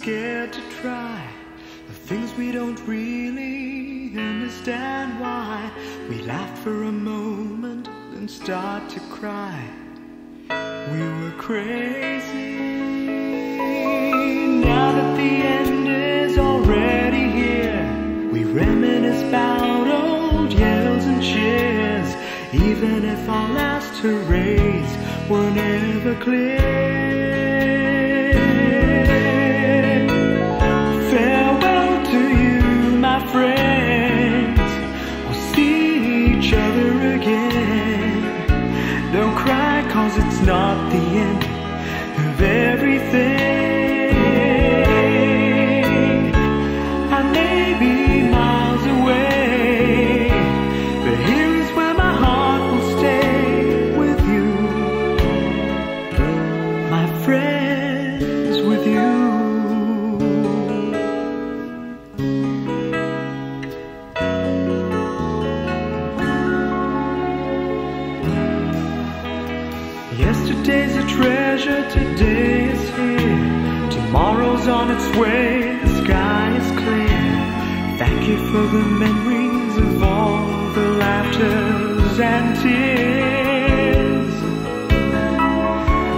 scared to try the things we don't really understand why. We laugh for a moment, then start to cry. We were crazy. Now that the end is already here, we reminisce about old yells and cheers, even if our last hurrays were never clear. Farewell to you, my friends. We'll see each other again. Don't cry, 'cause it's not the end of everything. I may be miles away, but here is where my heart will stay with you, my friends, with you. Yesterday's a treasure, today is here, tomorrow's on its way, the sky is clear. Thank you for the memories of all the laughters and tears,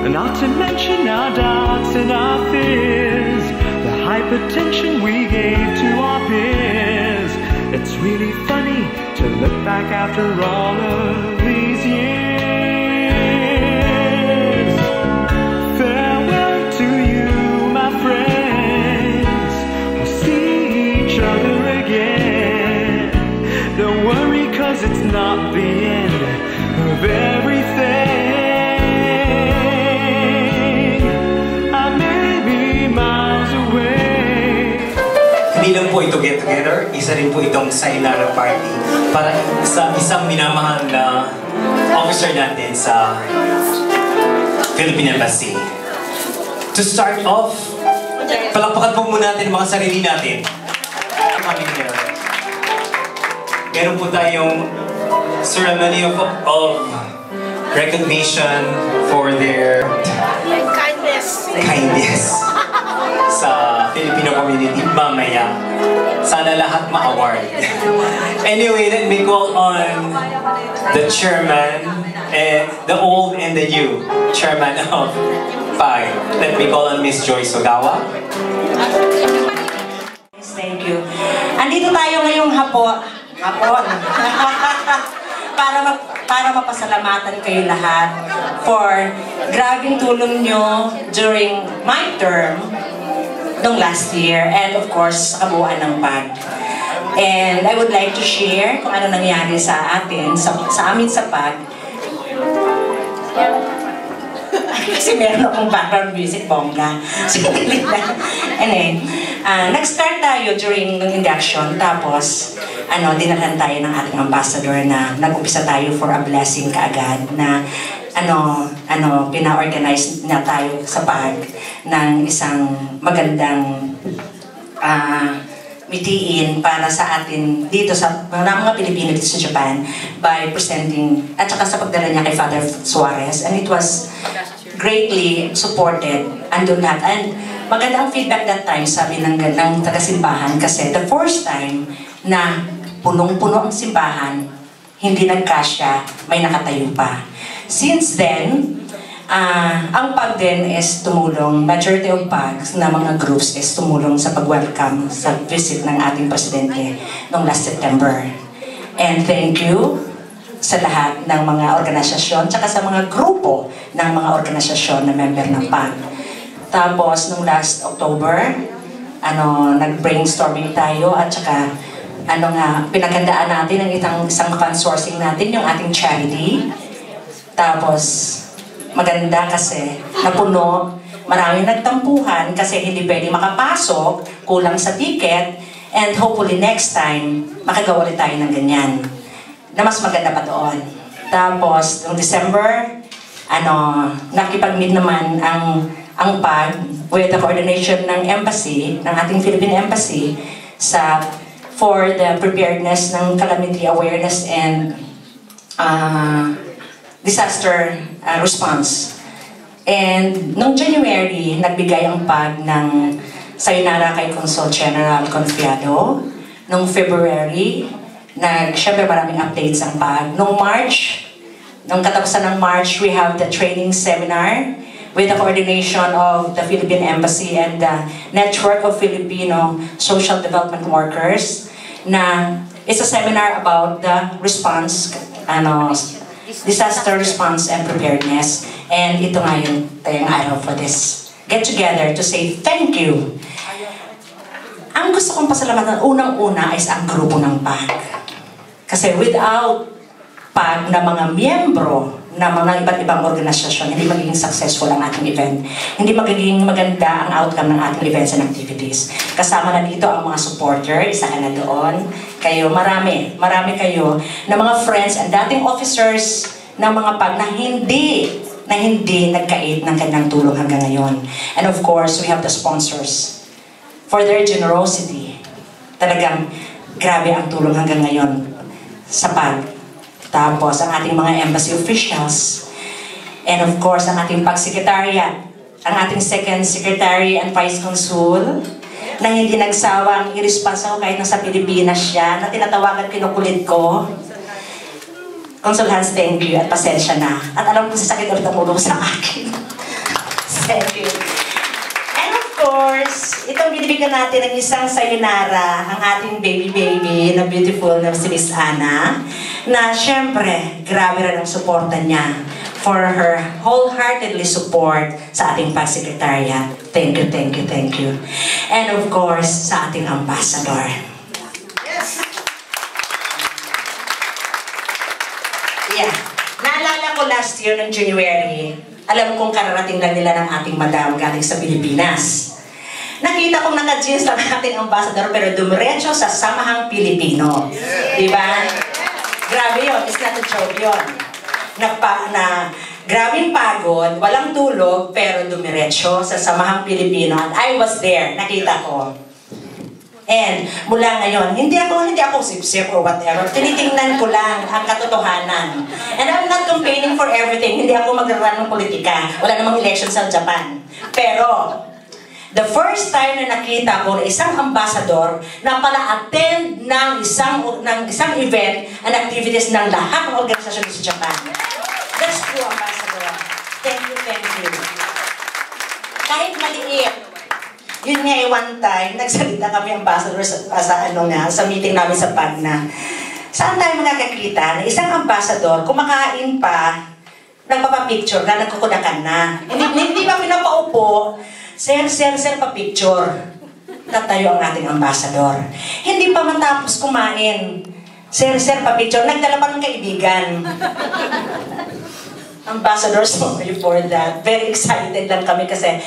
and not to mention our doubts and our fears, the hypertension we gave to our peers. It's really funny to look back after all of these years. It's not the end of everything. I may be miles away. Hindi lang po ito get together, isa rin po itong sayonara party para sa isang minamahal na officer natin sa Philippine Embassy. To start off, palakpakan po muna natin mga sarili natin. Coming here. Meron po tayong ceremony of recognition for their kindness sa Filipino community mamaya. Sana lahat ma-award. Anyway, let me call on the chairman, the old and the new chairman of PAG. Let me call on Miss Joyce Ogawa. Thank you. Andito tayo ngayong hapon para mapasalamatan kayo lahat for grabing tulong nyo during my term nung last year, and of course kabuuan ng PAG. And I would like to share kung ano nangyari sa atin, sa amin sa PAG. Kasi meron akong background music, bongga. Anyway, nag-start tayo during ng induction, tapos dinalhan tayo ng ating ambassador na nag-umpisa tayo for a blessing kaagad na pina-organize na tayo sa PAG ng isang magandang mitiin para sa atin dito sa mga Pilipino dito sa Japan by presenting at saka sa pagdala niya kay Father Suarez, and it was greatly supported. Andun lahat. And maganda ang feedback that time, sabi ng taga-simbahan, kasi the first time na punong-puno ang simbahan, hindi nagkasya, may nakatayo pa. Since then, ang PAG din is tumulong, majority of PAGs na mga groups is tumulong sa pag-welcome sa visit ng ating presidente noong last September. And thank you sa lahat ng mga organisasyon, tsaka sa mga grupo ng mga organisasyon na member ng PAG. Tapos, nung last October, nag-brainstorming tayo at tsaka pinaghandaan natin ang isang fund sourcing natin, yung ating charity. Tapos, maganda kasi napuno, maraming nagtampuhan kasi hindi pwede makapasok, kulang sa ticket, and hopefully next time, makagawa ulit tayo ng ganyan na mas maganda pa doon. Tapos, noong December, nakipag-meet naman ang PAG with the coordination ng embassy, ng ating Philippine Embassy, for the preparedness ng calamity awareness and disaster response. And noong January, nagbigay ang PAG ng sayonara kay Consul General Confiado. Noong February, syempre maraming updates ang PAG. Noong March, noong katapusan ng March, we have the training seminar with the coordination of the Philippine Embassy and the Network of Filipino Social Development Workers na it's a seminar about the response, disaster response and preparedness. And ito nga yung araw for this get together to say thank you. Ang gusto kong pasalamatan unang-una is ang grupo ng PAG. Kasi without PAG na mga miyembro na mga iba't ibang organisasyon, hindi magiging successful ang ating event. Hindi magiging maganda ang outcome ng ating events and activities. Kasama na dito ang mga supporter, isa ka na doon. Kayo, marami kayo na mga friends and dating officers ng mga PAG na hindi nagkait ng kanyang tulong hanggang ngayon. And of course, we have the sponsors for their generosity. Talagang grabe ang tulong hanggang ngayon sa PAG. Tapos, ang ating mga embassy officials. And of course, ang ating PAG-secretariat. Ang ating second secretary and vice consul na hindi nagsawang i-response ako kahit nasa Pilipinas siya, na tinatawagan kinukulit ko. Consul Hans, thank you at pasensya na. At alam ko sasakit ulit ang ulo sa akin. Thank you. And of course, itong binibigyan natin ng isang sayonara, ang ating baby na beautiful na si Miss Ana, na syempre, grabe rin ang suporta niya for her wholeheartedly support sa ating PAG-secretariat. Thank you, thank you, thank you. And of course, sa ating ambassador. Yes! Yeah. Naalala ko last year ng January, alam kong kararating lang nila ng ating madam galing sa Pilipinas. Nakita kong naka-jeans lang ating ambassador pero dumiretso sa Samahang Pilipino. Diba? Grabe yun, it's not a joke yun. Grabing pagod, walang tulog, pero dumiretso sa Samahang Pilipino. And I was there, nakita ko. And mula ngayon, hindi ako sip-sip or whatever. Tinitingnan ko lang ang katotohanan. And I'm not campaigning for everything. Hindi ako magraran ng politika. Wala namang election sa Japan. Pero, the first time na nakita ko na isang ambassador na pala-attend ng isang event and activities ng lahat ng organisasyon sa Japan. That's true, ambassador. Thank you, thank you. Kahit maliit. Yun nga one time, nagsalita kami ambassador sa meeting namin sa PAG na saan tayo makakakita na isang ambassador, kumakain pa, nagpapapicture na, nagkukudakan na. Hindi pa pinapaupo, Sir, pa-picture. Tatayo ang ating ambassador. Hindi pa matapos kumain. Sir, pa-picture. Nagdala pa ng kaibigan. Ambassador, sorry for that. Very excited lang kami kasi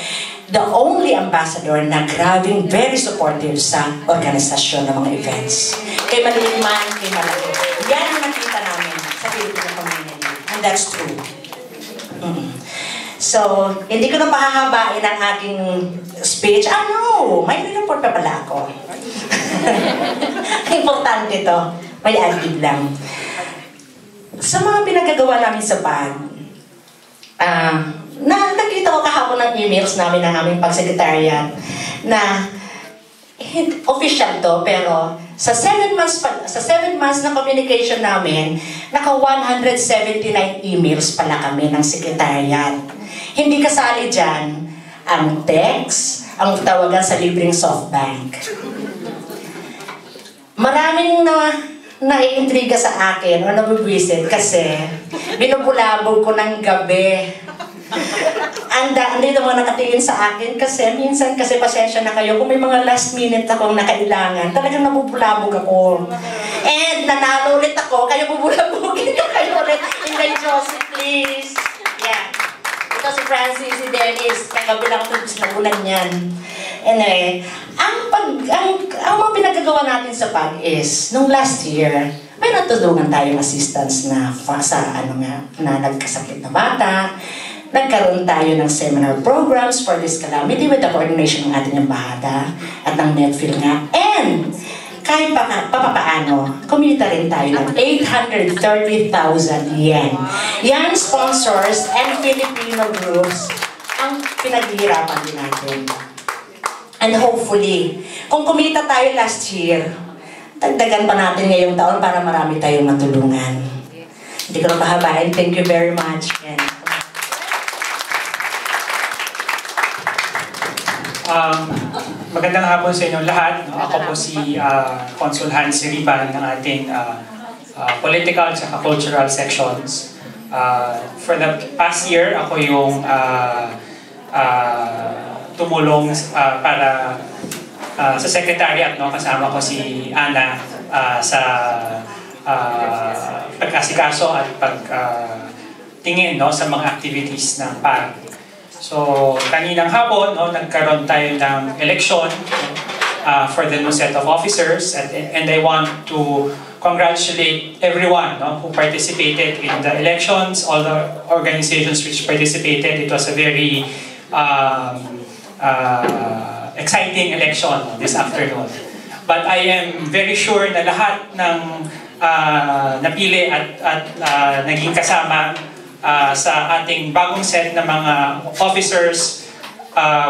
the only ambassador na grabing very supportive sa organisasyon ng mga events. Kay maliit man, kay malaki. Yan ang nakita namin sa Filipino community. And that's true. So, hindi ko na pahahabain ang aking speech. No! May report pa pala ako. Importante to. May adlib lang. Sa mga pinagagawa namin sa PAG, nakita ko kahapon ng emails namin ng aming PAG-secretariat na official to, pero sa 7 months na communication namin, naka 179 emails pala kami ng secretariat. Hindi kasali dyan ang text, ang tawagan sa libreng SoftBank. Maraming naiintriga sa akin o nabibwisit kasi binubulabog ko ng gabi. Andito mga nakatingin sa akin kasi minsan kasi pasensya na kayo kung may mga last minute akong nakailangan, talagang nabubulabog ako. And nanalo ulit ako, kayo bubulabogin ko kayo ulit. Inday Josie, please. Yeah. Ito si Francis, si Dennis, kagabilang tubis na ulan yan. Anyway, ang mga pinagagawa natin sa PAG is, nung last year, may natulungan tayong assistance na na nagkasakit na bata. Nagkaroon tayo ng seminar programs for this calamity with the coordination ng ating embahada at ng Netfil nga. And kahit papaano, kumita rin tayo ng 830,000 yen. Yan sponsors and Filipino groups ang pinaghihirapan din natin. And hopefully, kung kumita tayo last year, dagdagan pa natin ngayong taon para marami tayong matulungan. Hindi ko na pahabain. Thank you very much. And magandang hapon sa inyo lahat. Ako po si Consul Hans Riban ng ating political at cultural sections. For the past year, ako yung tumulong para sa secretariat, no? Kasama ko si Ana sa pagkasikaso at pagtingin, no, sa mga activities ng PAG. So, kaninang hapon, no, nagkaroon tayo ng election for the new set of officers, and I want to congratulate everyone, no, who participated in the elections, all the organizations which participated. It was a very exciting election this afternoon. But I am very sure na lahat ng napili at naging kasama sa ating bagong set na mga officers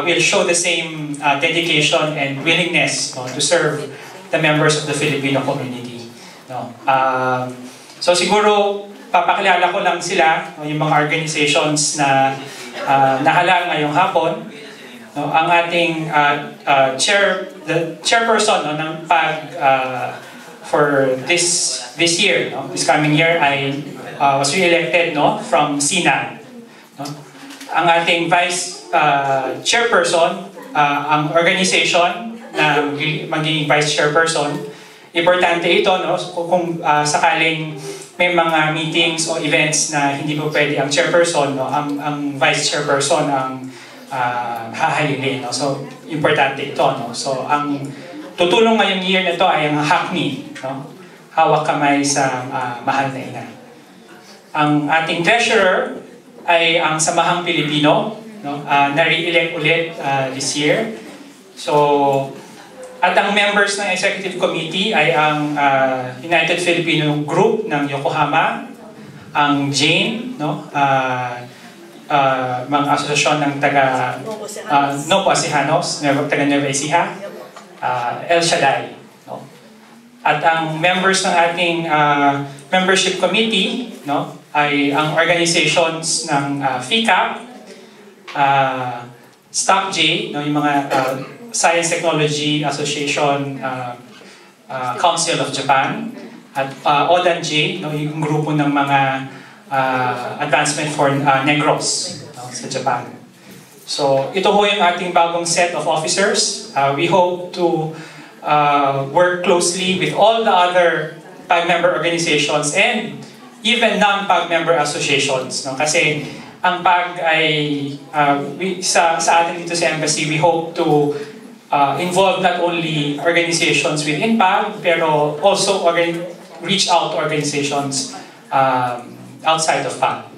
will show the same dedication and willingness, no, to serve the members of the Filipino community. No? So siguro papakilala ko lang sila, no, yung mga organizations na nahala ngayong hapon. No, ang ating the chairperson, no, ng PAG for this year, no, this coming year, I was re-elected, no, from SINA. No? Ang ating vice chairperson, ang organization na magiging vice chairperson, importante ito, no, kung sakaling may mga meetings o events na hindi po pwede ang chairperson, no, ang vice chairperson ang hahayilin, no? So, importante ito, no? So, ang tutulong ngayong year na ito ay ang HACMI, no? Hawak kamay sa mahal na ina. Ang ating treasurer ay ang Samahang Pilipino, no? Na-re-elect ulit this year. So, at ang members ng executive committee ay ang United Filipino Group ng Yokohama, ang Jane, no? Mga asosasyon ng taga Nopo Asihanos, taga Nueva Ecija, El Shaddai. No? At ang members ng ating membership committee, no, ay ang organizations ng FICAP, STOCJ, no, yung mga Science Technology Association Council of Japan, at ODANJ, no, yung grupo ng mga advancement for Negros, no, sa Japan. So, ito ho yung ating bagong set of officers. We hope to work closely with all the other PAG member organizations and even non-PAG member associations. No? Kasi ang PAG ay, sa atin dito sa Embassy, we hope to involve not only organizations within PAG, pero also reach out to organizations outside of PAG.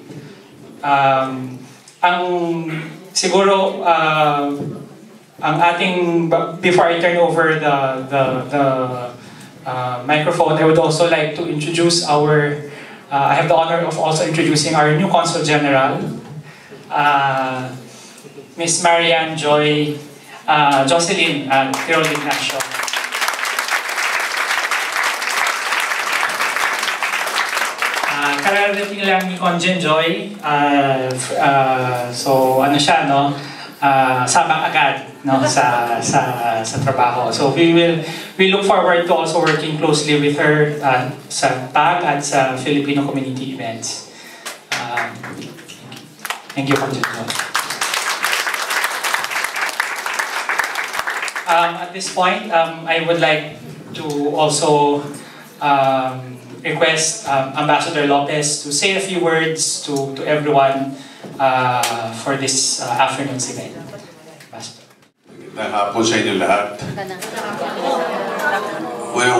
Siguro, ang ating, before I turn over the microphone, I would also like to introduce I have the honor of also introducing our new Consul General, Miss Marianne Joy Jocelyn Tirol Ignacio. Kararating lang ni Conjen Joy, so ano siya, no, sabang agad, no, sa trabaho. So we look forward to also working closely with her sa PAG at sa Filipino community events. Thank you, Conjen Joy. At this point, I would like to also request Ambassador Lopez to say a few words to everyone for this afternoon's event. Ambassador. Magandang hapon sa inyo lahat.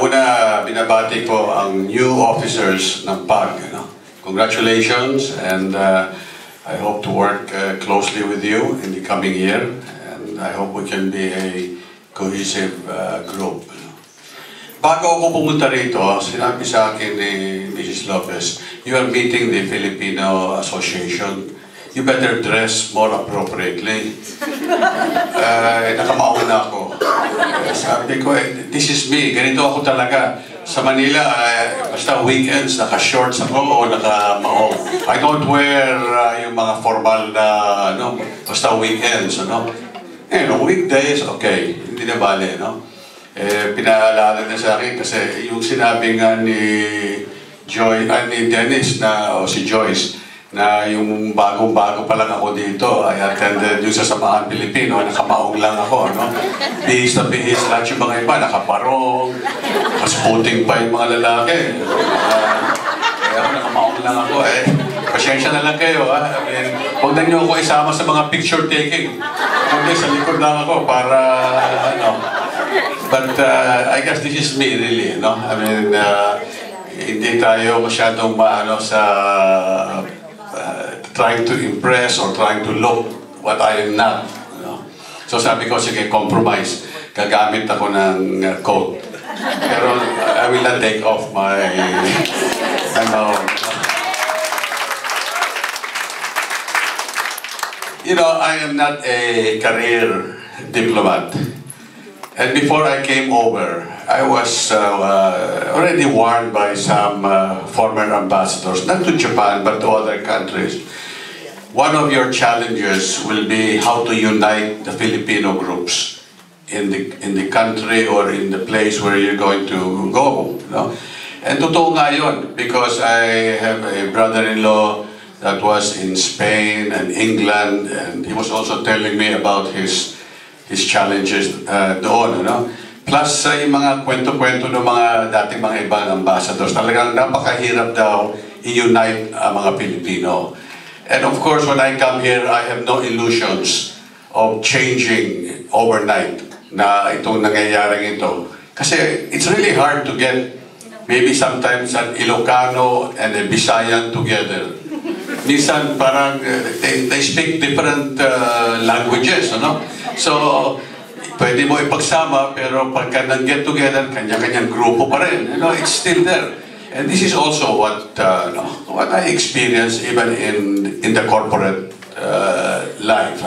Una, binabati ko ang new officers ng PAG. No? Congratulations, and I hope to work closely with you in the coming year, and I hope we can be a cohesive group. Bago ako pumunta rito, sinabi sa akin ni Mrs. Lopez, you are meeting the Filipino Association. You better dress more appropriately. Nakamauna ako. sabi ko, this is me, ganito ako talaga. Sa Manila, basta weekends, naka-shorts ako o naka-maong. I don't wear yung mga formal na, basta weekends, weekdays, okay, hindi na bale, pinaalala na sa akin kasi yung sinabi nga ni Dennis si Joyce, na yung bagong-bago pa lang ako dito, I attended yung sa Samahan Pilipino, nakamaong lang ako, Bihis na bihis, lahat yung mga iba, nakaparong, kasputing pa yung mga lalaki. Kaya ako, nakamaong lang ako, Pasensya na lang kayo, I mean, huwag na niyo ako isama sa mga picture taking. Kundi sa likod lang ako para, But I guess this is me, really, I mean, hindi tayo masyadong trying to impress or trying to look what I am not. So sabi ko, sige, compromise. Gagamit ako ng coat. Pero I will not take off my, I am not a career diplomat. And before I came over, I was already warned by some former ambassadors, not to Japan, but to other countries. One of your challenges will be how to unite the Filipino groups in the country or in the place where you're going to go. And totoo nga yun, because I have a brother-in-law that was in Spain and England, and he was also telling me about his challenges doon, Plus, yung mga kwento-kwento ng mga dating mga ibang ambassadors, talagang napakahirap daw i-unite ang mga Pilipino. And of course, when I come here, I have no illusions of changing overnight na itong nangyayaring ito. Kasi it's really hard to get maybe sometimes an Ilocano and a Visayan together. Minsan parang they speak different languages, So, pwede mo ipagsama, pero pagka nag-get together, kanya-kanyang grupo pa rin. It's still there. And this is also what I experience even in the corporate life,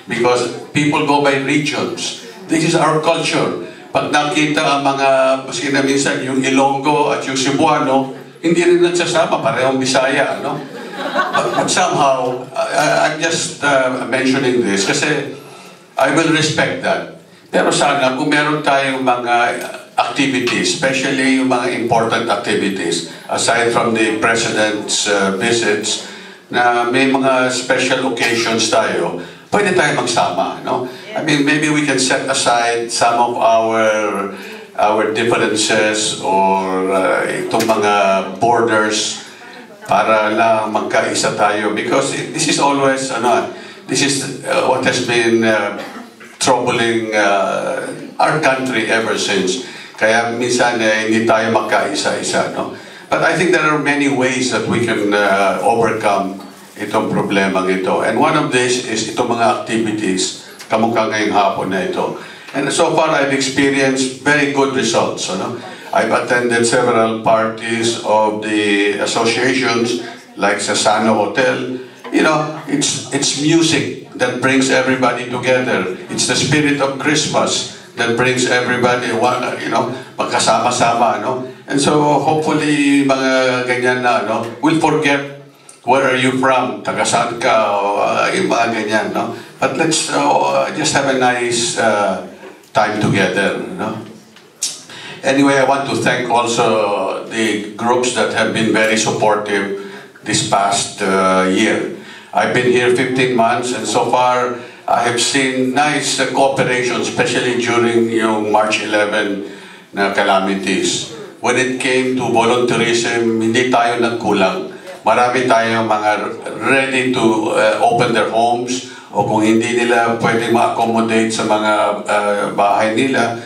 Because people go by regions. This is our culture. Pag nakita ang mga, maski na minsan, yung Ilonggo at yung Cebuano, hindi rin nagsasama, parehong Bisaya, But somehow, I'm just mentioning this kasi I will respect that. Pero sana, kung meron tayong mga activities, especially yung mga important activities, aside from the President's visits, na may mga special occasions tayo, pwede tayo magsama, I mean, maybe we can set aside some of our differences or itong mga borders para lang magkaisa tayo, because this is always, this is what has been troubling our country ever since. Kaya minsan hindi tayo magkaisa-isa, But I think there are many ways that we can overcome itong problemang ito. And one of these is itong mga activities, kamukha ngayong hapon na ito. And so far, I've experienced very good results, I've attended several parties of the associations, like Sasano Hotel. It's music that brings everybody together. It's the spirit of Christmas that brings everybody, magkasama-sama, And so, hopefully, mga ganyan na, we'll forget where are you from, taga-saan ka, o yung mga ganyan, But let's just have a nice time together, Anyway, I want to thank also the groups that have been very supportive this past year. I've been here 15 months, and so far, I have seen nice cooperation, especially during yung March 11 na calamities. When it came to volunteerism, hindi tayo nagkulang. Marami tayong mga ready to open their homes, o kung hindi nila pwedeng ma-accommodate sa mga bahay nila,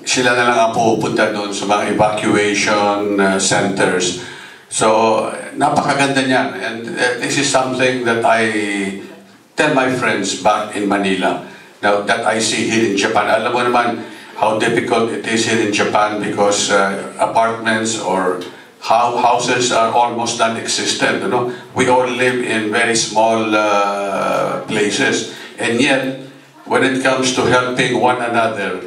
sila na lang ang pupunta doon sa mga evacuation centers. So, napakaganda niyan. And this is something that I tell my friends back in Manila, now that I see here in Japan. Alam mo naman how difficult it is here in Japan because apartments or houses are almost non-existent. We all live in very small places. And yet, when it comes to helping one another,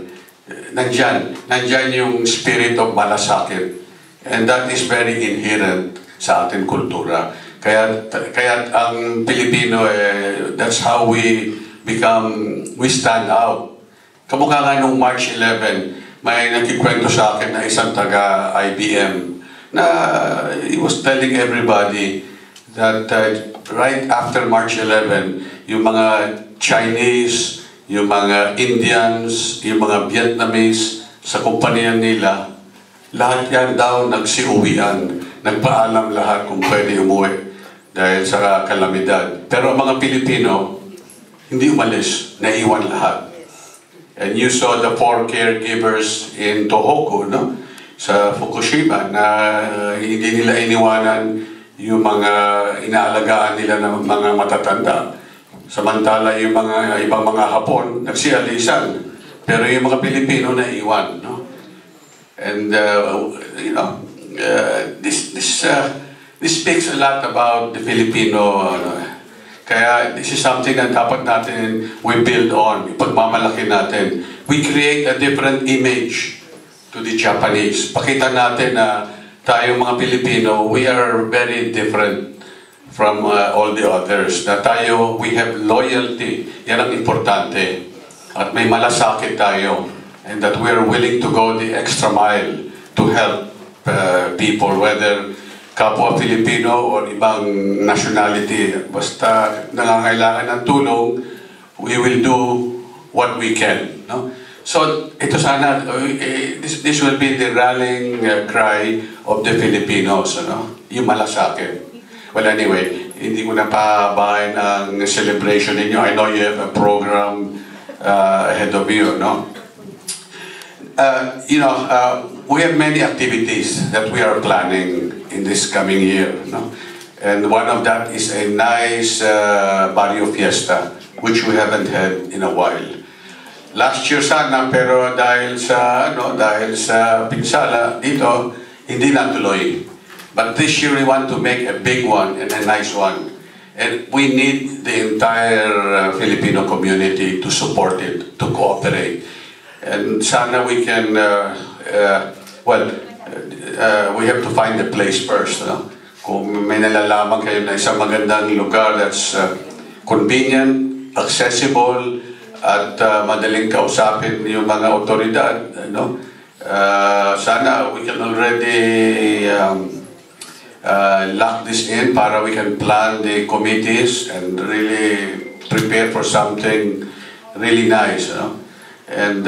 nandyan yung spirit of malasakit. And that is very inherent sa ating kultura. Kaya ang Pilipino, that's how we stand out. Kamukha nga nung March 11, may nagkikwento sa akin na isang taga IBM na he was telling everybody that right after March 11, yung mga Chinese, yung mga Indians, yung mga Vietnamese sa kumpanya nila, lahat yan daw nagsiuwian, nagpaalam lahat kung pwede umuwi dahil sa kalamidad. Pero ang mga Pilipino, hindi umalis, naiwan lahat. And you saw the 4 caregivers in Tohoku, no? Sa Fukushima, na hindi nila iniwanan yung mga inaalagaan nila ng mga matatanda. Samantala yung mga ibang mga Hapon, nagsialisan. Pero yung mga Pilipino na iwan, no? And, you know, this speaks a lot about the Filipino. Kaya this is something na dapat natin we build on, ipagmamalaki natin. We create a different image to the Japanese. Pakita natin na tayong mga Pilipino, we are very different from all the others. Na tayo, we have loyalty. Yan ang importante. At may malasakit tayo. And that we are willing to go the extra mile to help people, whether kapwa Filipino or ibang nationality. Basta nangangailangan ng tulong, we will do what we can. No? So, ito sana, this will be the rallying cry of the Filipinos, ano? Yung malasakit. Well, anyway, hindi ko na pabahin ang celebration ninyo. I know you have a program ahead of you, no? We have many activities that we are planning in this coming year, no? And one of that is a nice Barrio Fiesta, which we haven't had in a while. Last year sana, pero dahil sa pinsala dito, hindi natuloy. But this year we want to make a big one and a nice one. And we need the entire Filipino community to support it, to cooperate. And sana we can, we have to find the place first. No? Kung may nalalaman kayo na isang magandang lugar that's convenient, accessible, at madaling kausapin yung mga otoridad, no? Sana we can already lock this in para we can plan the committees and really prepare for something really nice, no? And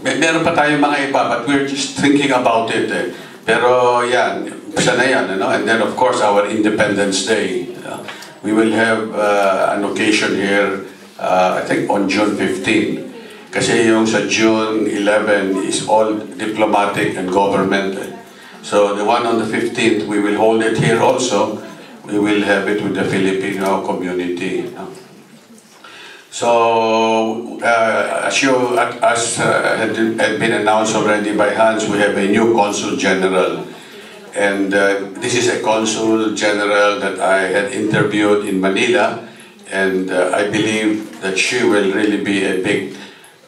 meron pa tayong mga iba, but we're just thinking about it. Pero yan, isa na yan, no? And then of course our Independence Day. We will have an occasion here, I think on June 15. Kasi yung sa June 11 is all diplomatic and government. So the one on the 15th, we will hold it here also. We will have it with the Filipino community. So, as had been announced already by Hans, we have a new Consul General. And this is a Consul General that I had interviewed in Manila. And I believe that she will really be a big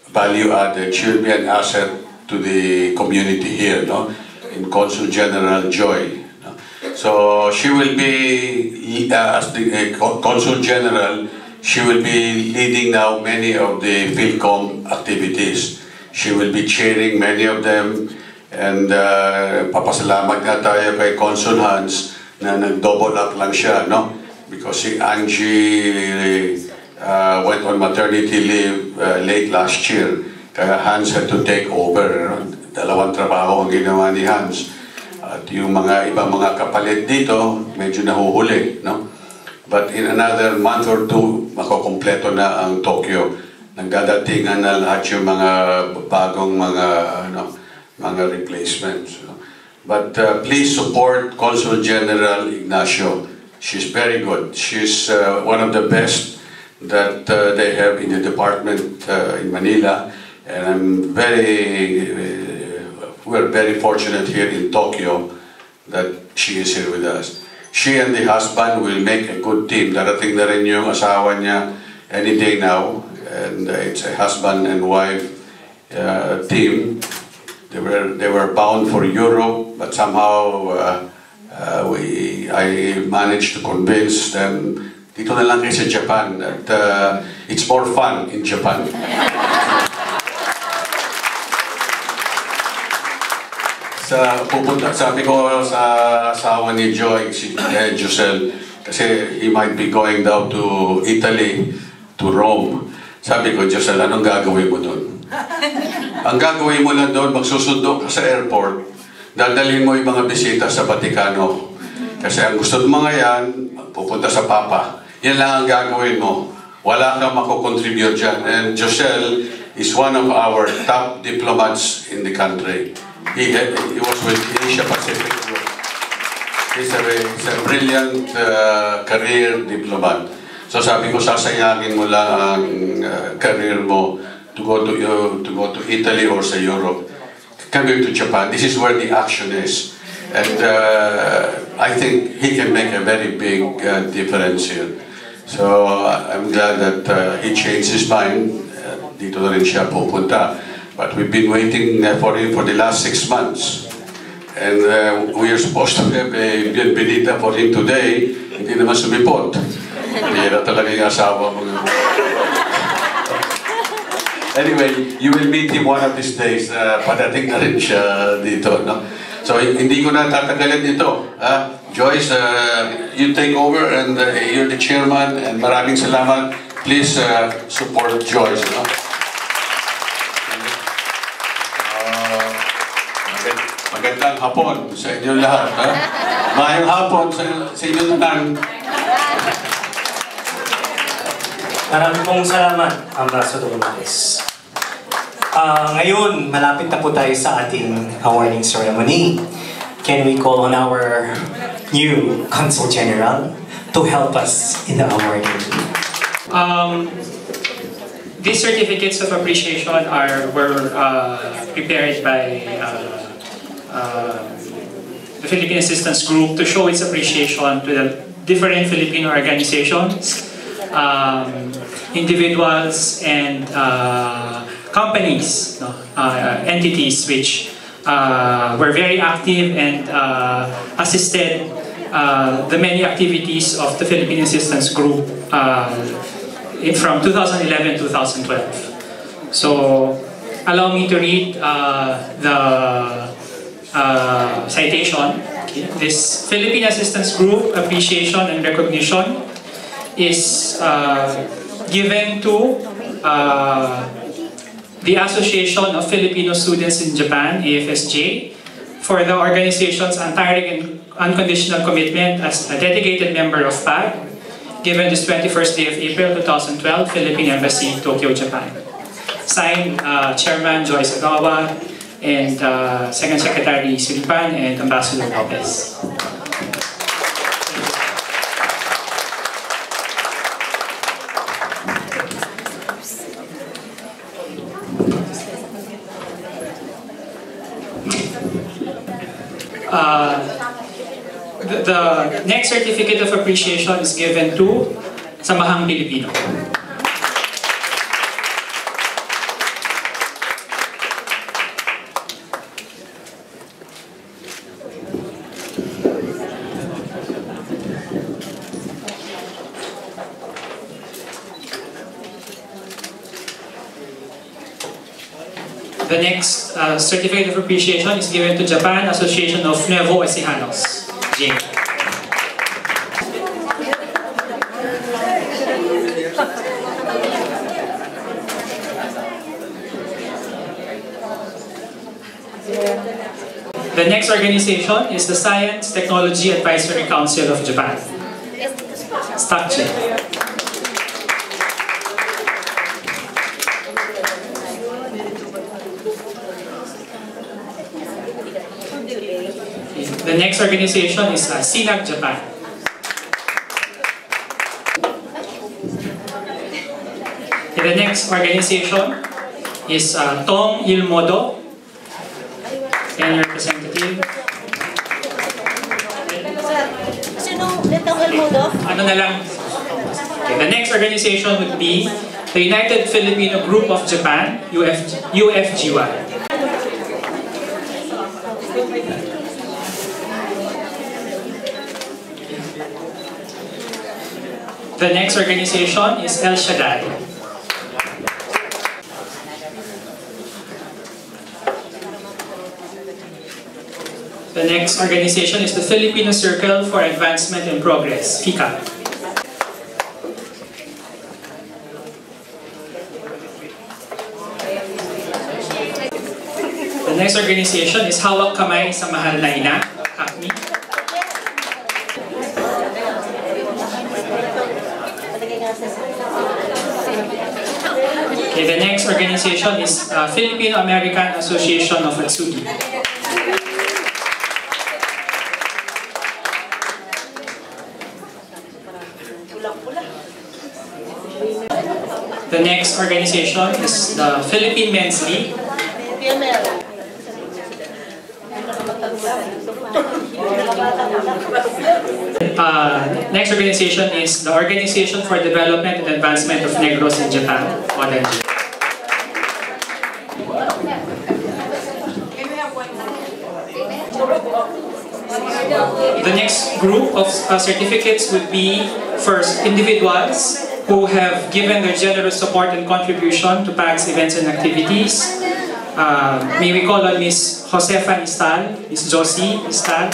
value added. She will be an asset to the community here, no? In Consul General Joy. No? So she will be, as the Consul General, she will be leading now many of the PhilCom activities. She will be chairing many of them. And papasalamat nga tayo kay Consul Hans na nag-double up lang siya, no? Because si Angie went on maternity leave late last year. Kaya Hans had to take over. Dalawang trabaho ang ginawa ni Hans. At yung mga ibang mga kapalit dito, medyo nahuhuli, no? But in another month or two, makukompleto na ang Tokyo. Nagdadatingan na lahat yung mga bagong mga replacements. No? But please support Consul General Ignacio. She's very good. She's one of the best that they have in the department in Manila. And we're very fortunate here in Tokyo that she is here with us. She and the husband will make a good team. Darating na rin yung asawa niya any day now. And it's a husband and wife team. They were bound for Europe, but somehow I managed to convince them dito na lang kayo sa Japan at it's more fun in Japan. Sabi ko sa asawa ni Joy, si Giselle, kasi he might be going down to Italy, to Rome. Sabi ko, Giselle, anong gagawin mo doon? Ang gagawin mo lang doon, magsusundo ka sa airport, dadalhin mo yung mga bisita sa Vaticano. Kasi ang gusto ng mga yan, pupunta sa Papa. Yan lang ang gagawin mo. Wala kang mako-contribute dyan. And Giselle is one of our top diplomats in the country. He was with Asia Pacific Group. He's a brilliant career diplomat. So sabi ko, sasayangin mo lang ang career mo to go to Italy or sa Europe. Come here to Japan. This is where the action is. And I think he can make a very big difference here. So I'm glad that he changed his mind. Dito na rin siya pupunta. But we've been waiting for him for the last 6 months. And we are supposed to have a bienvenida for him today. Hindi naman sumipot. Pira talaga yung asawa mo. Anyway, you will meet him one of these days. Padating na rin siya dito. No? So hindi ko na tatagalin ito. Joyce, you take over and you're the chairman and maraming salamat. Please support Joyce. No? Magandang hapon sa inyo lahat. Mayang hapon sa inyo lahat. Maraming pong salamat, Ambassador Lopez. Ngayon, malapit na po tayo sa ating awarding ceremony. Can we call on our new Consul General to help us in the awarding? These certificates of appreciation were prepared by the Philippine Assistance Group to show its appreciation to the different Filipino organizations, individuals, and companies, entities which were very active and assisted the many activities of the Philippine Assistance Group from 2011-2012. So, allow me to read the citation. This Philippine Assistance Group appreciation and recognition is given to the Association of Filipino Students in Japan, AFSJ, for the organization's untiring and unconditional commitment as a dedicated member of PAG, given this 21st day of April 2012, Philippine Embassy, Tokyo, Japan. Signed, Chairman Joyce Agawa, and Second Secretary Siripan, and Ambassador Lopez. The next certificate of appreciation is given to Samahang Pilipino. The next certificate of appreciation is given to Japan Association of Nuevo Ecijanos, JANE. The next organization is the Science Technology Advisory Council of Japan, STACCHE. The next organization is SINAG Japan. The next organization is Tong Ilmodo, and representative. Sino? Tong Ilmodo? Ano na lang. Okay, the next organization would be the United Filipino Group of Japan, UFGY. The next organization is El Shaddai. The next organization is the Filipino Circle for Advancement and Progress, FICA. The next organization is Hawak Kamay sa Mahal na Ina, HACMI. Okay, the next organization is Filipino-American Association of Atsugi. The next organization is the Philippine Men's League. Next organization is the Organization for Development and Advancement of Negros in Japan, ODANJ. The next group of certificates would be, first, individuals who have given their generous support and contribution to PAG's events and activities. May we call on Ms. Josefa Istal, Ms. Josie Istal.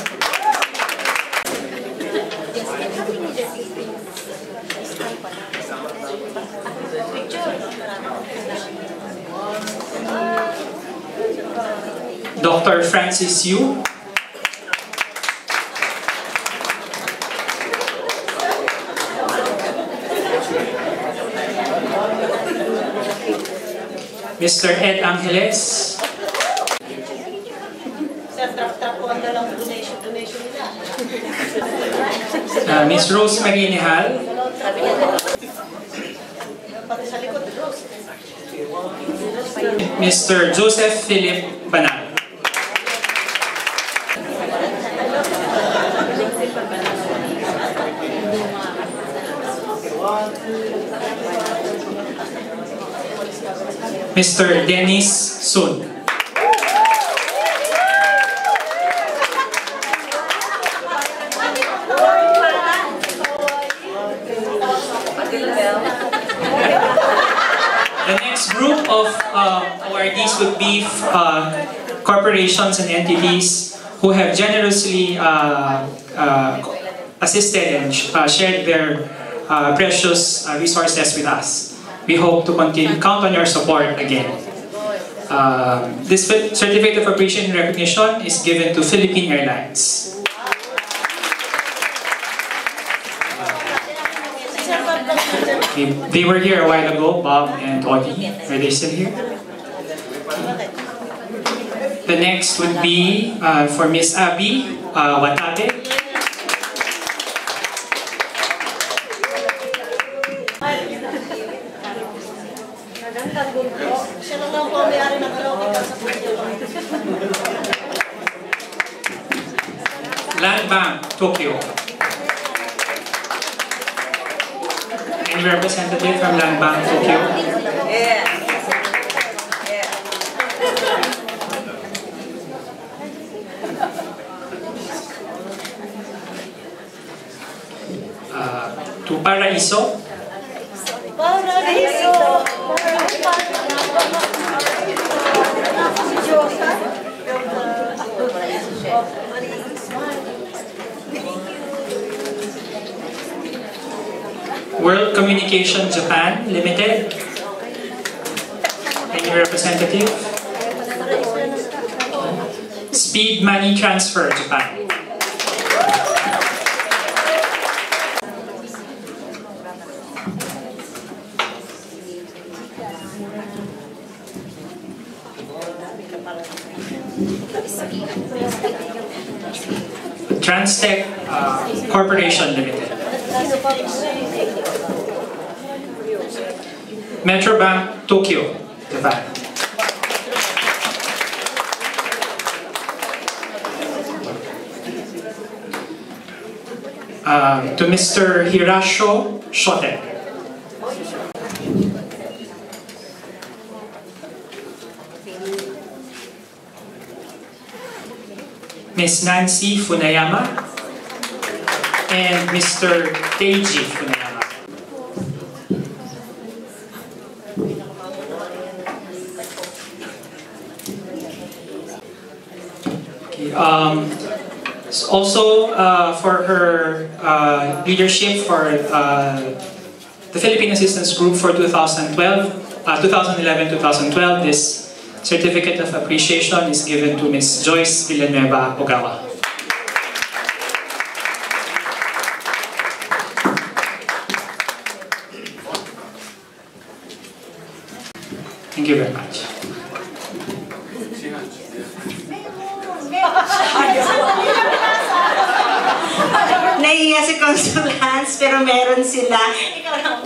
Dr. Francis Yu. Mr. Ed Angeles. Ms. Rosemary Nihal. Mr. Joseph Philip Banal. Mr. Dennis Sun. The next group of awardees would be corporations and entities who have generously assisted and shared their precious resources with us. We hope to count on your support again. This certificate of appreciation and recognition is given to Philippine Airlines. They were here a while ago, Bob and Audie. Are they still here? The next would be for Miss Abby Watabe. Land Bank, Tokyo. Any representative from Land Bank, Tokyo? To Paraiso. World Communication Japan Limited. Any representative? Speed Money Transfer Japan. Transtech Corporation Limited. Metrobank Tokyo, Japan. To Mr. Hirasho Shote. Ms. Nancy Funayama, and Mr. Teiji Funayama. Okay, also for her leadership for the Philippine Assistance Group for 2011-2012, this Certificate of Appreciation is given to Ms. Joyce Villanueva Ogawa. Thank you very much. Nahiya si Consul Hans, pero meron sila.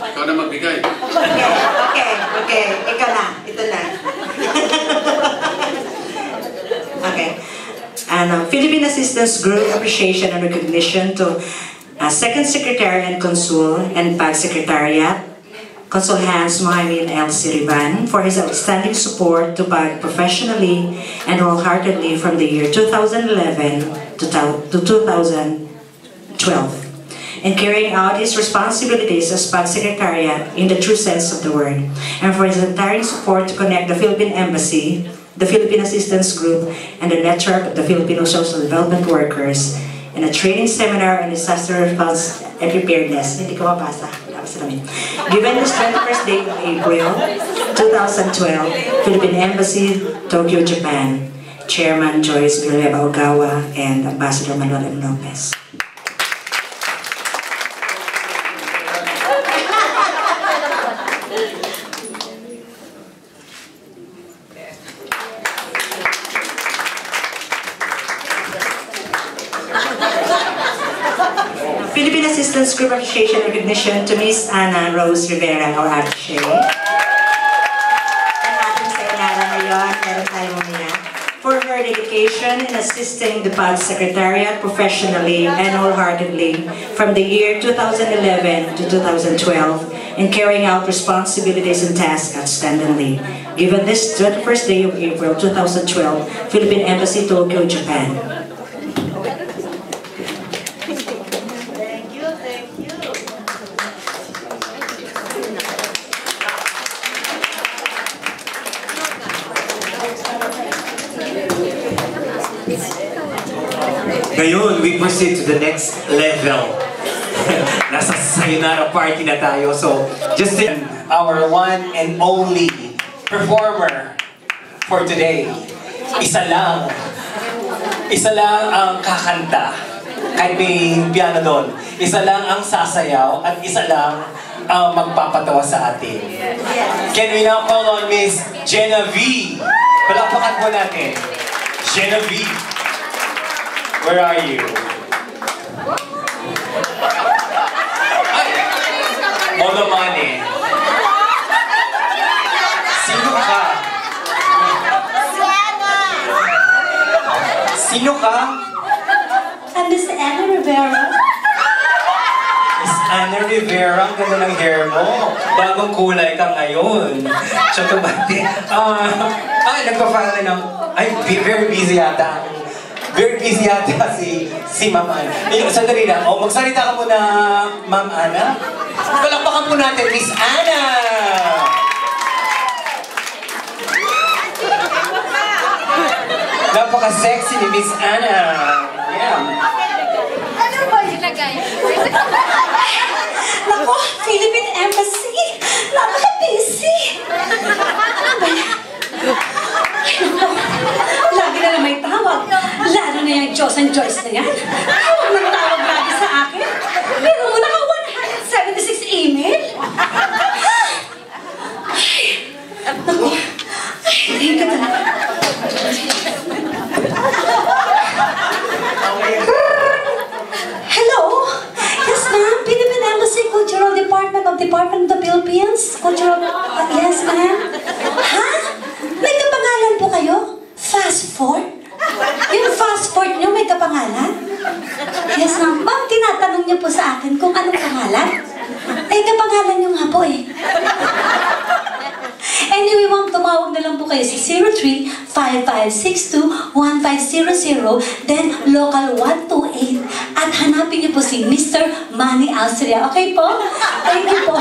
Ikaw na magbigay. Okay. Ikaw na. Ito na. Okay. Philippine Assistance Group Appreciation and Recognition to Second Secretary and Consul and PAG Secretariat, Consul Hans Mohamed L. Siriban, for his outstanding support to PAG professionally and wholeheartedly from the year 2011 to 2012, and carrying out his responsibilities as PAG Secretariat in the true sense of the word, and for his untiring support to connect the Philippine Embassy, the Philippine Assistance Group, and the network of the Filipino social development workers in a training seminar on disaster response and preparedness. Hindi ko mabasa. Given this 21st day of April 2012, Philippine Embassy, Tokyo, Japan, Chairman Joyce Villanueva Ogawa and Ambassador Manuel M. Lopez. Philippine Assistance Group Appreciation Recognition to Ms. Ana Rose Rivera, our attaché. Ang ating sa inara ngayon, meron tayong mga for her dedication in assisting the PAG Secretariat professionally and wholeheartedly from the year 2011 to 2012 in carrying out responsibilities and tasks outstandingly. Given this 21st day of April 2012, Philippine Embassy, Tokyo, Japan. Ngayon, we proceed to the next level. Nasa sayonara party na tayo. So, just our one and only performer for today. Isa lang ang kakanta. Kahit may piano doon. Isa lang ang sasayaw at isa lang ang magpapatawa sa atin. Can we now call on Miss Genevieve? Palakpakan po natin. Genevieve. Where are you? Ay! Mono money. Sino ka? Sino ka? I'm Miss Ana Rivera. Miss Ana Rivera, ang ganda ng hair mo. Bagong kulay ka ngayon. Tsaka bati. Nagpa-file ng... Ay, very busy yata. Very busy yata si Ma'am Ana. Sandali lang. Magsalita ka muna, Ma'am Ana. Palakpakan po natin, Miss Ana! Napaka-sexy ni Miss Ana. Yeah. Ano ba ilagay? Naku, Philippine Embassy! Napaka-busy! Ano ba yan? Lagi na lang may tawag. Lalo na yung Diyos and Joyce na yan. Huwag nang tawag lagi sa akin. Pero mo naka 176 email. Ay, naku. Ay, tingin ka talaga. Hello? Yes, ma'am. Philippine Embassy Cultural Department of the Philippines. Cultural... yes, ma'am. Ha? May kapangalan po kayo? Fast Fort? Yung fast Fort nyo may kapangalan? Yes, ma'am. Ma'am, tinatanong niyo po sa akin kung anong pangalan? Eh, kapangalan nyo nga po eh. Anyway, ma'am, tumawag na lang po kayo sa 03-5562-1500, then local 128, at hanapin niyo po si Mr. Manny Austria. Okay po? Thank you po.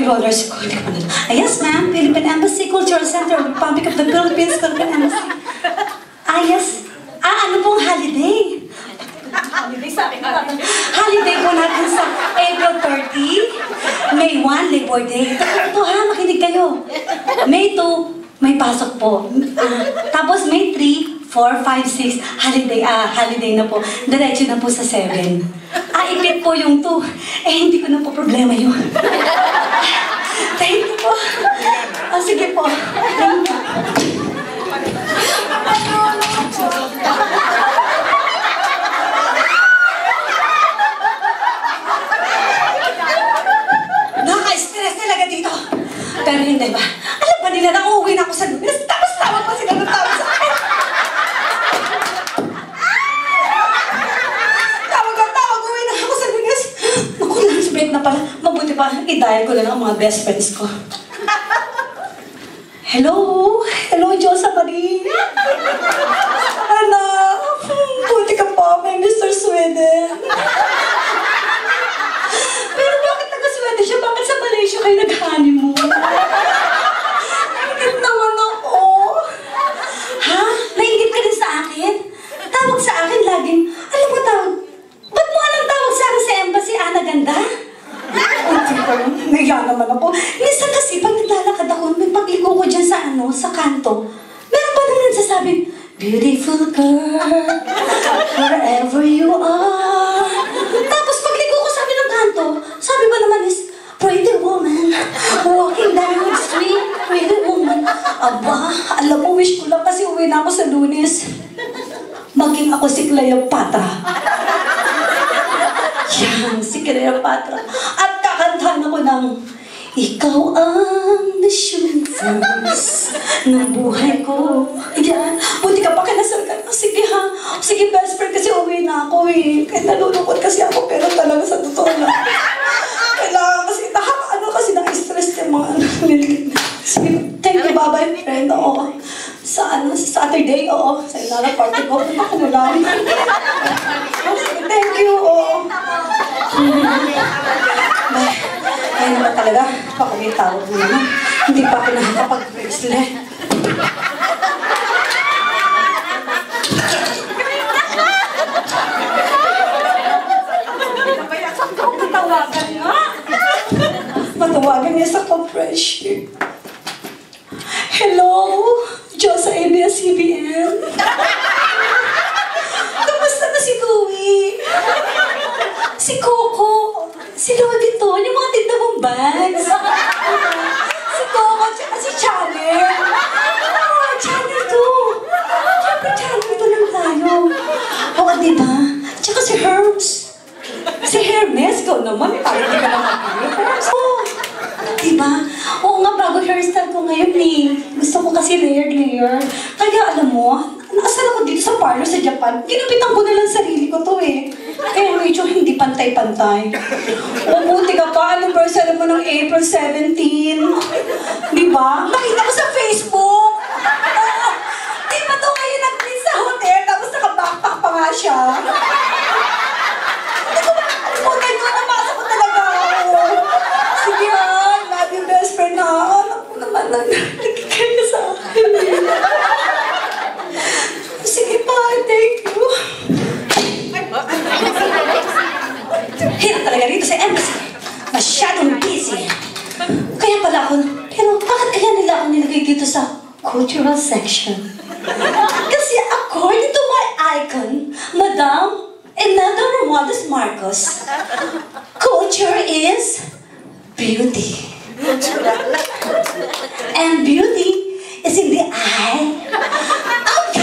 Rollers ko. Yes, ma'am. Philippine Embassy, Cultural Center, Republic of the Philippines, Philippine Embassy. Yes. Ano pong holiday? Holiday sa akin. Holiday po natin sa April 30, May 1, Labor Day. Ito ha, makinig kayo. May 2, may pasok po. Tapos May 3, 4, 5, 6, holiday na po. Diretso na po sa 7. Ipit po yung 2. Hindi ko na po problema yun. Thank you po. Sige po. Thank you. Nakaka-stress talaga dito. Pero hindi ba? Alam ba nila na uuwi na ako sa Lunes? Tapos tawag pa sila ng tawag sa akin. Tawag, uwi na ako sa Lunes. Naku, lunch break na pala. Mabuti pa, i-dial ko lang ang mga best friends ko. Hello? Hello, Josa Marie? Anak, buti ka pa, may Mr. Sweden. Pero bakit taga-Sweden siya? Bakit sa Malaysia kayo nag-honeymoon? Naingit naman ako. Ha? Naingit ka rin sa akin? Tawag sa akin laging, alam mo tawag, ba't mo alam tawag sa akin sa embassy, Ana Ganda? Naiya naman ako. Minsan kasi, pag naglalakad ako, may pagliko ko dyan sa sa kanto, meron pa naman nagsasabing, beautiful girl, wherever you are. Tapos pagliko ko sabi ng kanto, sabi ba naman is, pretty woman, walking down the street, pretty woman. Aba, alam mo, wish ko lang kasi uwi na ako sa Lunes. Maging ako si Cleopatra. Yan, si Cleopatra. At kakantahan ako ng, ikaw ang the shooting force ng buhay ko. Yan, buti ka pa kinasal ka. Sige ha, sige best friend kasi uwi na ako eh. Kaya nalulungkot kasi ako pero talaga sa totoo lang. Kailangan kasi, kasi na-stress yung mga Sige, thank you, bye-bye friend. Oo. Sa Saturday, oo. Sa ilala party ko. Ako na lang. Sige, thank you, oo. Ay naman talaga, baka may tawag mo naman. Hindi pa ako nakakapag-bracelet. Matawagan nga. Matawagan niya sa compression. Hello? Diyos sa ABS-CBN? Kamusta na si Louie? Si Coco? Si Louie dito? Yung mga tinda mong bags? Si Coco at si Channel? Channel 2! Siyempre Channel 2 lang tayo. Oo, diba? Tsaka si Hermes. Si Hermes, ko naman. Parang di ka naman Hermes. Oo. Diba? Oo nga, bago hairstyle ko ngayon eh. Gusto ko kasi layer. Kaya alam mo, naasal ako dito sa parlor sa Japan. Ginupitan ko na lang sarili ko to eh. Kaya medyo hindi pantay-pantay. Mabuti ka pa, anniversary mo ng April 17. Diba? Nakita ko sa Facebook. Di ba to ngayon nag-meet sa hotel, tapos naka-backpack pa nga siya. Hindi ko makakalimutan ko, napasa ko talaga ako. Sige ha, love you best friend ha. Anak mo naman nagkikaya sa akin. Sige pa, thank you. Hirap talaga rito sa embassy. Masyadong busy. Kaya pala ako, pero bakit kaya nila ako nilagay dito sa cultural section? Kasi according to my icon, Madam Imelda Romualdez Marcos, culture is beauty. And beauty is in the eye of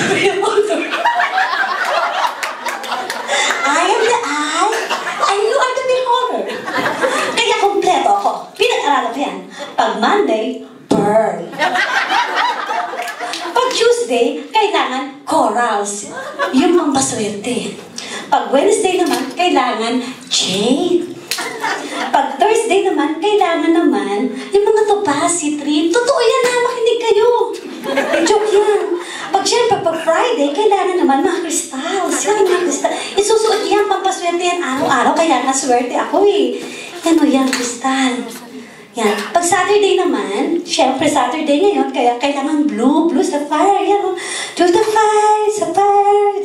yung pampaswerte. Pag Wednesday naman, kailangan jade. Pag Thursday naman, kailangan naman yung mga topaz, citrine. Totoo yan ha, makinig kayo. Joke yan. Siyempre, pag Friday, kailangan naman mga crystals. Yan, mga crystals. Isusuot yan, pampaswerte yan araw-araw, kaya nga swerte ako eh. Yan o yan, crystal. Yan. Pag Saturday naman, siyempre Saturday ngayon, kaya kailangan blue sapphire. Yan o. Blue sapphire.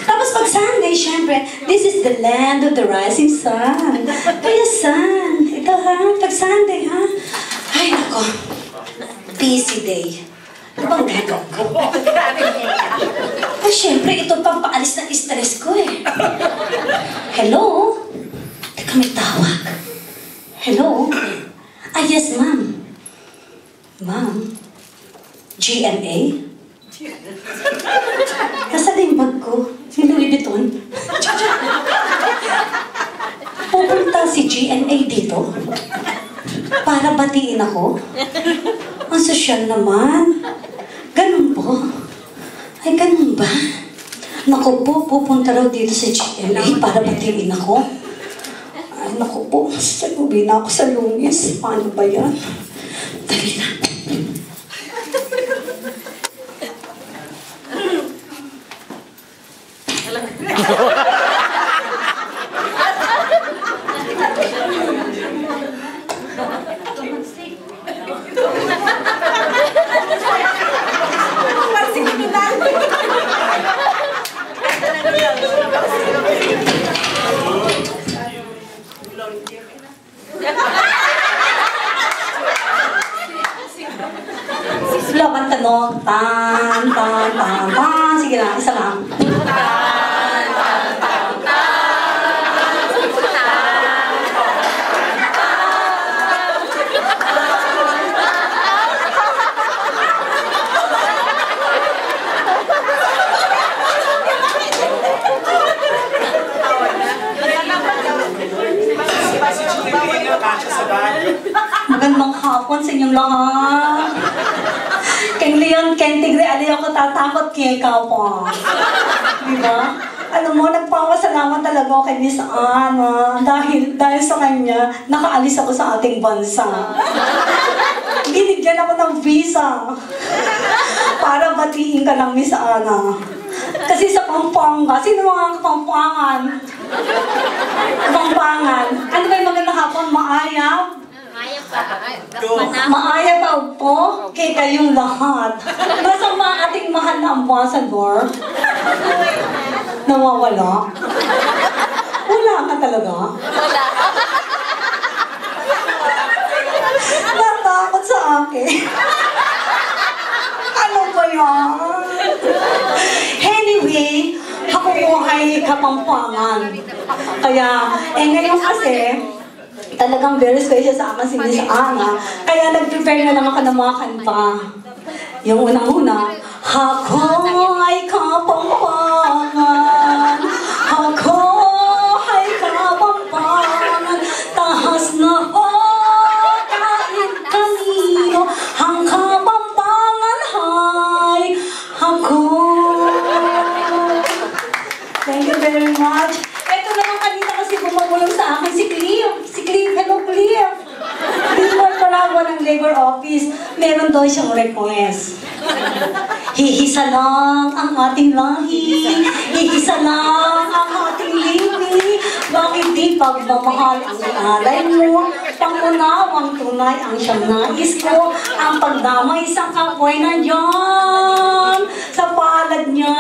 Tapos pag Sunday, siyempre, this is the land of the rising sun. Kaya sun. Ito ha, pag Sunday ha. Ay, nako. Busy day. Ano bang gagawin ko? Ay, siyempre, ito pang paalis ng stress ko eh. Hello? Teka, may tawag. Hello? Ah, yes, ma'am. Ma'am? GMA? Nasaan na yung bag ko? Si Louis Vuitton? Pupunta si GMA dito? Para batiin ako? Ang sosyal naman. Ganun po? Ay, ganun ba? Naku po, pupunta raw dito sa GMA para batiin ako. Ay, naku po, sagubi na ako sa Lunes. Paano ba yan? Dali na. Laban tanong, tan. Sige lang, isa lang. Magandang hapon sa inyong lahat. Kay Leon, Ken Tigre, ali ako tatakot kay ikaw po. Diba? Alam mo, nagpapasalamat talaga ako kay Miss Ana dahil sa kanya, nakaalis ako sa ating bansa. Binigyan ako ng visa para batiin ka ng Miss Ana. Kasi sa Pampanga, sino mga Kapampangan? Kapampangan. Ano ba yung magandang hapon? Maayap? Maaya ba po? Kay kayong lahat. Basta ating mahal na ambassador. Nawawala? Wala ka talaga? Wala. Natakot sa akin. Ano ba yan? Anyway, ako po ay Kapampangan. Kaya, ngayon kasi, talagang very special sa akin si Miss Ana. Kaya nag-prepare na lang ako ng mga kanta. Yung unang-una, ako ay Kapampangan. Ako ay Kapampangan. Tahas na o kahit kanino. Ang Kapampangan ay ako. Thank you very much. Ito naman kanina kasi bumabulong sa akin si Cliff. Si Cliff, hello Cliff. Before Parago ng Labor Office, meron daw siyang request. Hihisa lang ang ating lahi. Hihisa lang ang ating lipi. Bakit di pagmamahal ang alay mo? Pangunawang tunay ang siyang nais ko. Ang pagdamay sa kapway na dyan sa palad niya.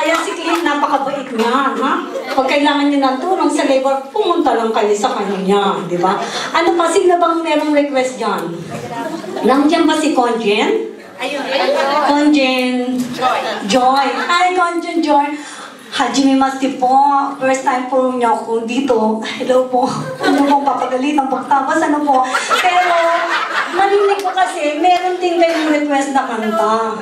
Kaya si Clint, napakabait niya, ha? Pag kailangan niyo ng tulong sa labor, pumunta lang kayo sa kanya, di ba? Ano pa, sino bang merong request dyan? Nandiyan ba si Conjen? Ayun. Conjen. Joy. Ay, Conjen Joy. Hajime Masti po. First time po niya ako dito. Hello po. Ano pong papagalitan pagtapos, ano po. Pero, narinig ko kasi, meron din kayong request na kanta.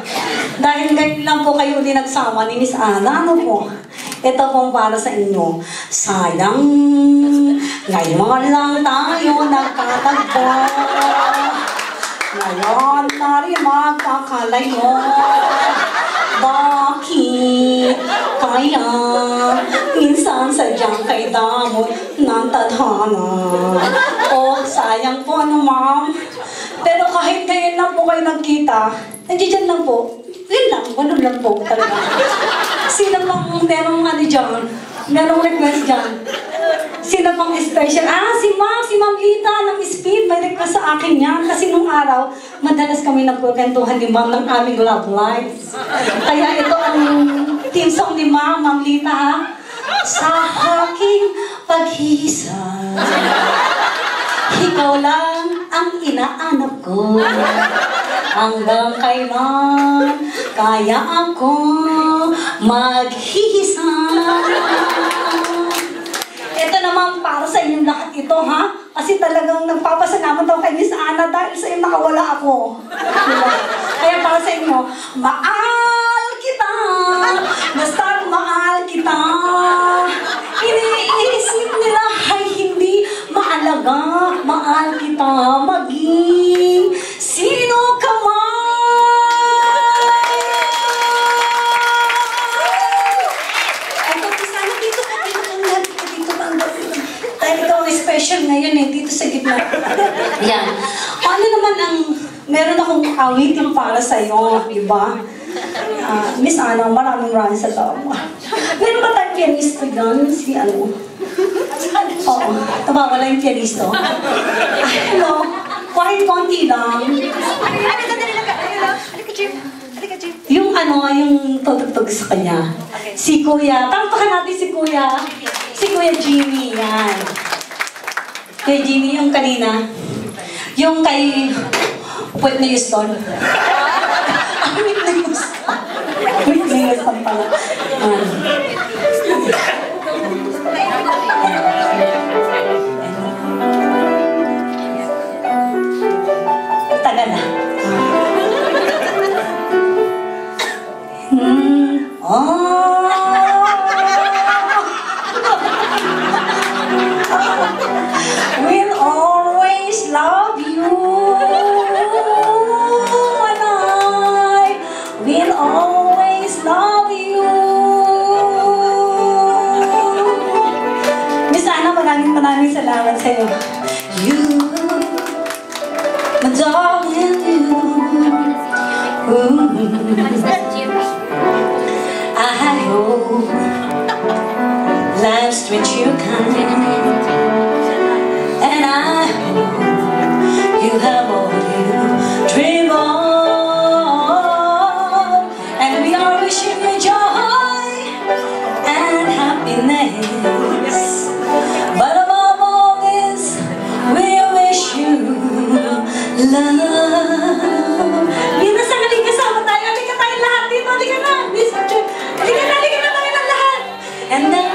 Dahil ngayon lang po kayo ulit nagsama ni Miss Ana, ano po. Ito pong para sa inyo. Sayang, ngayon lang tayo nagkatagpo. Ngayon na rin magkakalayo. Bakit? Kaya minsan sadyang kay damot ng tadhana. Oh, sayang po ano ma'am. Pero kahit ngayon lang po kayo nagkita, nandiyan lang po. Yun lang, ganun lang po talaga. Sino pang merong ano dyan? Merong request dyan? Sino pang special? Si Ma'am Lita ng Speed. May request sa akin yan. Kasi nung araw, madalas kami nagkukwentuhan ni Ma'am ng aming love lives. Kaya ito ang team song ni Ma'am Lita ha. Sa aking pag-iisa, ikaw lang ang inaanap ko. Hanggang kailan kaya ako maghihisa. Ito naman para sa inyong lahat ito, ha? Kasi talagang nagpapasalamat ako kay Miss Ana dahil sa iyo nakawala ako. Diba? Kaya para sa inyo, mahal kita, basta mahal kita. Iniisip nila ay hindi maalaga, mahal kita, maging sino ka man. Special ngayon dito sa gitna. Yan. Ano naman ang, meron akong awitin para sa'yo, di ba? Miss Ana, maraming salamat. Meron ba tayong pianista dyan? Si ano? Oo, nawawala yung pianisto. Hello, kahit konti lang. Yung ano, yung tutugtog sa kanya. Si Kuya, tampakan natin si Kuya. Si Kuya Jimmy, yan. Kay Jimmy, yung kanina. Yung kay Whitney Houston. Whitney Houston. Whitney Houston pala. Tagal na. We'll always love you, and I will always love you. Miss Ana, maraming salamat sa iyo. You, my darling, you. I hope life's treat you kind. And I hope you have all you dream of. And we are wishing you joy and happiness. But above all this, we wish you love. Dito sa galing kasama tayo. Halika tayo lahat dito. Halika na. Halika na tayo ng lahat. And then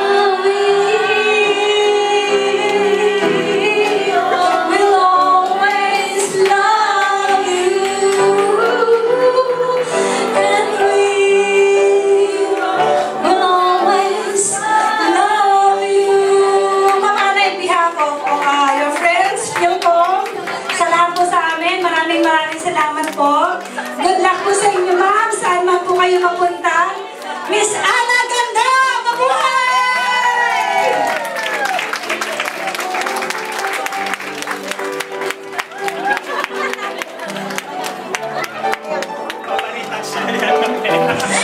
maraming salamat po. Good luck po sa inyo, ma'am. Saan man po kayo mapunta. Miss Ana Ganda, mabuhay!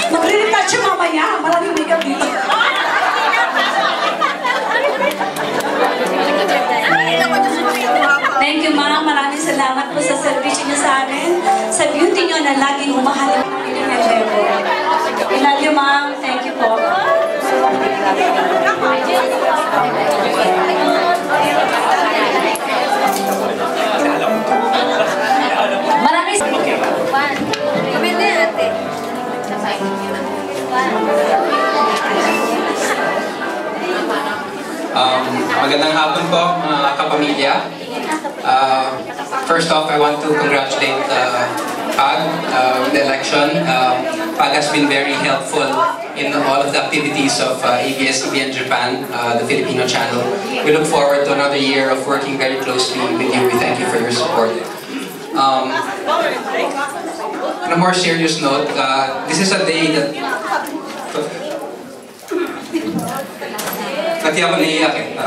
Magre-retouch siya mamaya. Maraming makeup dito. Thank you, ma'am. Maraming salamat po sa servisyo niyo sa amin. Sa beauty niyo na laging humahal. I love you, ma'am. Thank you po. Maraming magandang hapon po, mga kapamilya. First off, I want to congratulate PAG with the election. PAG has been very helpful in all of the activities of ABS-CBN Japan, the Filipino channel. We look forward to another year of working very closely with you. We thank you for your support. On a more serious note, this is a day that... Pati ako naiiyak eh.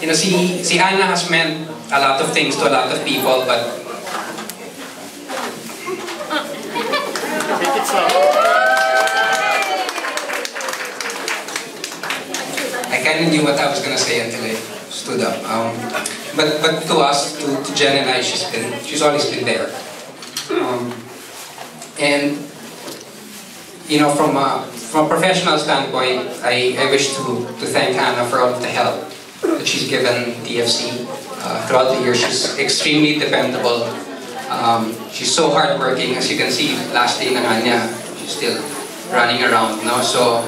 You know, si Anna has meant a lot of things to a lot of people, but I kind of knew what I was gonna say until I stood up. But to us, to Jen and I, she's always been there. And you know, from a professional standpoint, I wish to thank Anna for all of the help that she's given TFC throughout the years. She's extremely dependable. She's so hardworking, as you can see. Last day na nga niya, she's still running around. No? So,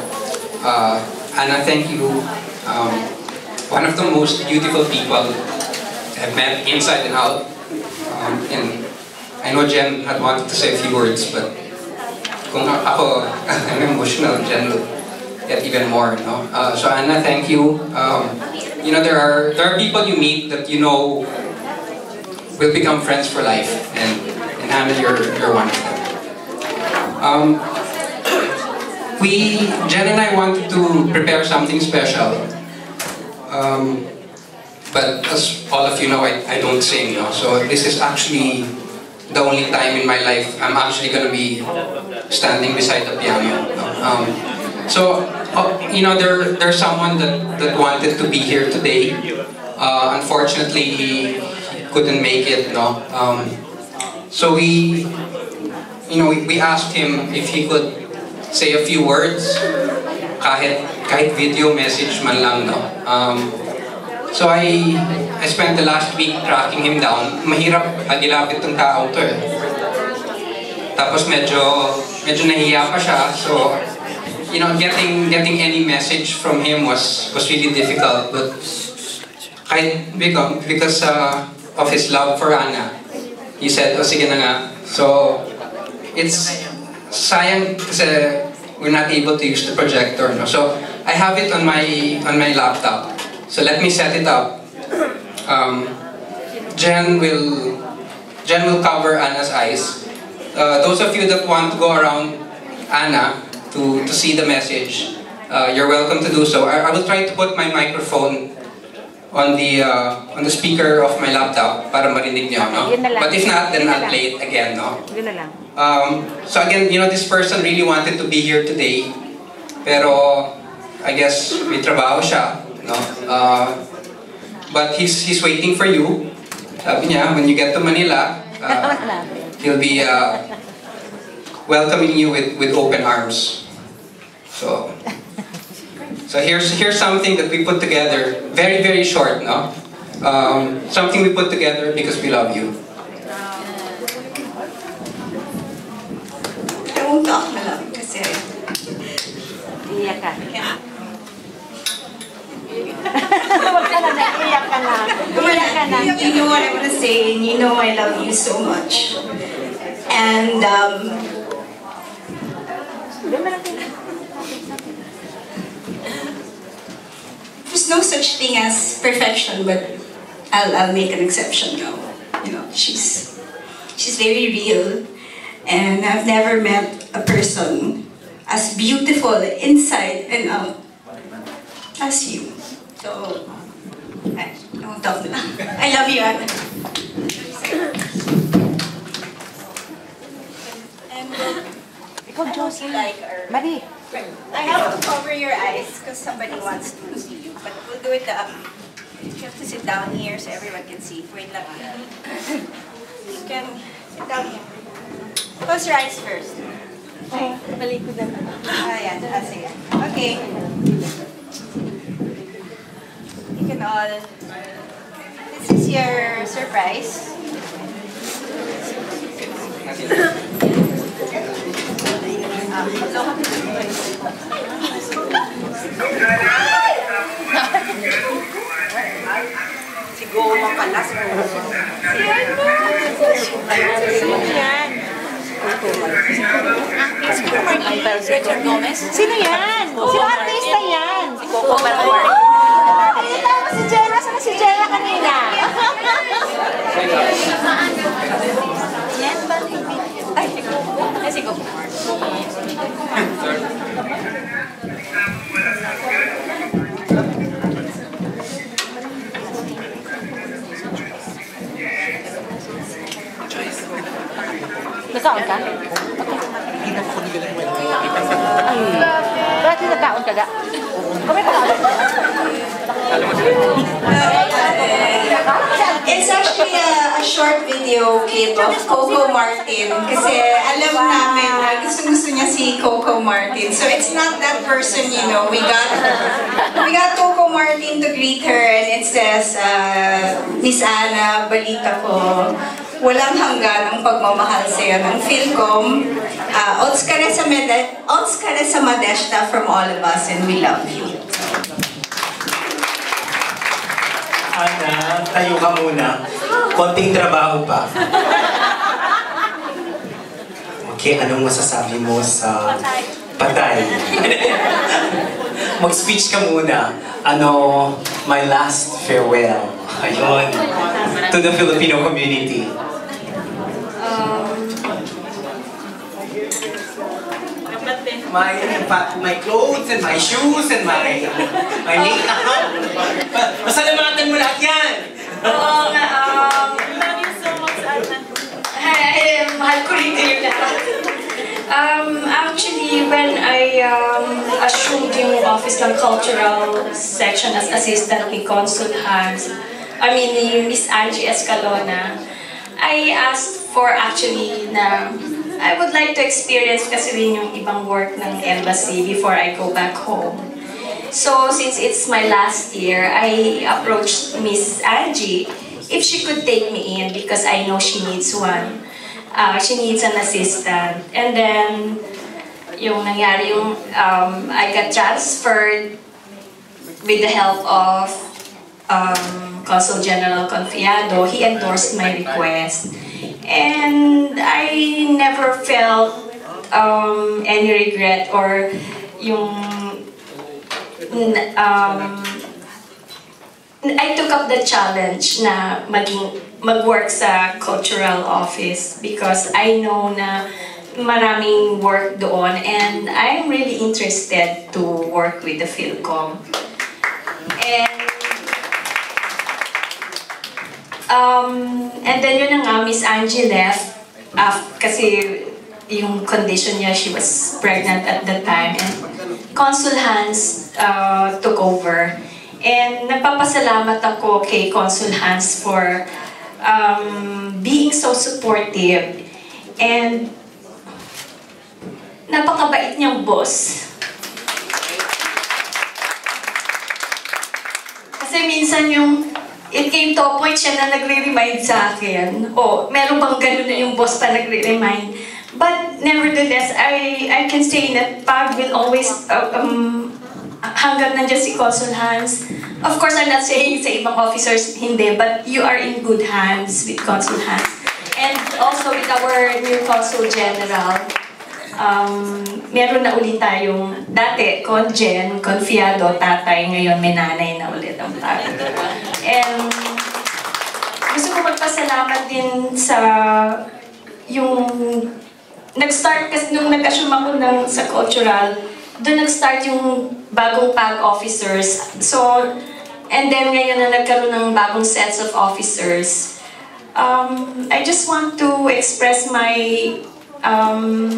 Anna, thank you. One of the most beautiful people I've met inside and out. And I know Jen had wanted to say a few words, but kung ako, I'm emotional, Jen will get even more. No? So Anna, thank you. You know, there are people you meet that you know will become friends for life, and Anna, you're one of them. Jen and I wanted to prepare something special, but as all of you know, I don't sing, no? So this is actually the only time in my life I'm actually going to be standing beside the piano. So, you know, there's someone that wanted to be here today. Unfortunately, he couldn't make it, no? So we asked him if he could say a few words, kahit video message man lang, no? So I spent the last week tracking him down. Mahirap agilapit tong tao to eh. Tapos medyo nahiya pa siya. So, you know, getting any message from him was really difficult. But because of his love for Anna, he said, "Oh, sige na nga." So it's sayang kasi we're not able to use the projector. No? So I have it on my laptop. So let me set it up. Jen will cover Anna's eyes. Those of you that want to go around Anna to see the message, you're welcome to do so. I will try to put my microphone on the speaker of my laptop para marinig niyo, no? But if not, then I'll play it again, no? So again, you know, this person really wanted to be here today, pero I guess may trabaho siya, no? But he's waiting for you. Sabi niya, when you get to Manila, he'll be welcoming you with open arms. So here's something that we put together, very, very short, no? Something we put together because we love you. I won't talk na lang kasi... Iyak ka. Huwag ka na, iyak ka na. Iyak ka na. You know what I want to say, and you know I love you so much. And, there's no such thing as perfection, but I'll make an exception now. You know, she's very real, and I've never met a person as beautiful inside and out as you. So, I won't talk na lang. I love you, Anna. And Ikaw, Josie. like our... Marie. I have to cover your eyes because somebody wants to see you, but we'll do it you have to sit down here so everyone can see. Wait lang. You can sit down here. Close your eyes first. Okay. Balik ko na. Ayan. Sige. Okay. You can all... This is your surprise. Siguro mapalas mo. Yan. Richard Gomez? Sino yan? Sino artista yan? Si Coco Martin. Nakita mo si Jenna. Saan si Jenna kanina? Yan ba? Ay, si Coco Nagkaon ka? Hindi na ako nila naman nakikita sa... Bakit nagkaon ka ga? Kami pa It's actually a short video clip of Coco Martin kasi alam namin na gusto niya si Coco Martin. So it's not that person, you know. We got Coco Martin to greet her and it says, Miss Ana, balita ko, walang hanggan ang pagmamahal sa'yo ng Philcom. Odds ka na sa Madeshta from all of us and we love you. Ana, tayo ka muna. Konting trabaho pa. Okay, anong masasabi mo sa patay? Mag-speech ka muna. My last farewell. Ayun. To the Filipino community. My clothes and my shoes and my makeup. Masalamatan mo lahat yan! Oo nga, love you so much, Ana. Mahal ko rin kayo lahat. Actually, when I assumed yung office ng cultural section as assistant ni Consul Hans, ni Miss Angie Escalona, I asked for actually na I would like to experience kasi rin yung ibang work ng embassy before I go back home. So, since it's my last year, I approached Miss Angie if she could take me in because I know she needs one. She needs an assistant. And then, yung nangyari yung I got transferred with the help of Consul General Confiado. He endorsed my request. And I never felt any regret or yung I took up the challenge na mag-work sa cultural office because I know na maraming work doon and I'm really interested to work with the Philcom. And then yun na nga, Miss Angie left kasi yung condition niya, she was pregnant at the time and Consul Hans took over. And nagpapasalamat ako kay Consul Hans for being so supportive and napakabait niyang boss. Kasi minsan it came to a point siya na nagre-remind sa akin. Meron bang ganun na yung boss pa nagre-remind? But nevertheless, I can say that Pag will always, hanggang nandiyan si Consul Hans. Of course, I'm not saying sa ibang officers, hindi, but you are in good hands with Consul Hans. And also with our new Consul General. Meron na ulit tayong, dati, Congen, Confiado, tatay, ngayon may nanay na ulit ang Pag. And gusto ko magpasalamat din sa yung nag-start kasi nung nag-assume ako sa cultural, doon nag-start yung bagong Pag officers. So, and then ngayon na nagkaroon ng bagong sets of officers, I just want to express my